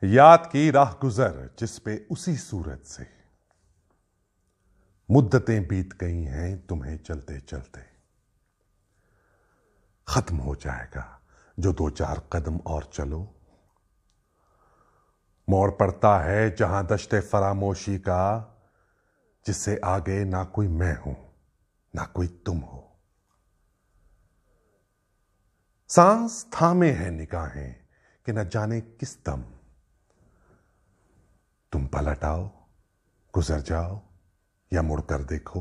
یاد کی راہ گزر جس پہ اسی صورت سے مدتیں بیت گئی ہیں تمہیں چلتے چلتے. ختم ہو جائے گا جو دو چار قدم اور چلو. موڑ پڑتا ہے جہاں دشت فراموشی کا، جس سے آگے نہ کوئی میں ہوں نہ کوئی تم ہو. سانس تھامے ہیں نگاہیں کہ نہ جانے کس دم تم پلٹ آؤ، گزر جاؤ یا مڑ کر دیکھو.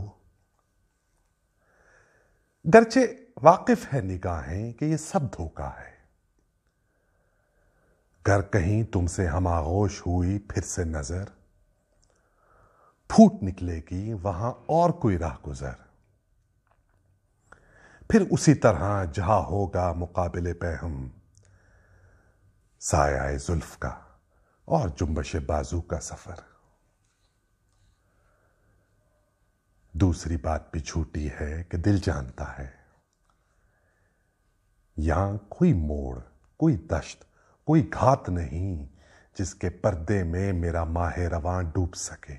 گرچہ واقف ہے نگاہیں کہ یہ سب دھوکا ہے، گر کہیں تم سے ہم آغوش ہوئی پھر سے نظر، پھوٹ نکلے گی وہاں اور کوئی راہ گزر. پھر اسی طرح جہاں ہوگا مقابلے پہ ہم، سایہ زلف کا اور جنبش بازو کا سفر. دوسری بات بھی جھوٹی ہے کہ دل جانتا ہے، یہاں کوئی موڑ، کوئی دشت، کوئی گھات نہیں جس کے پردے میں میرا ماہ رواں ڈوب سکے.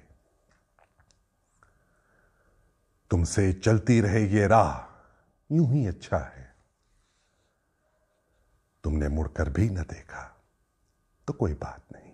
تم سے چلتی رہے یہ راہ یوں ہی اچھا ہے. تم نے مڑ کر بھی نہ دیکھا تو کوئی بات نہیں.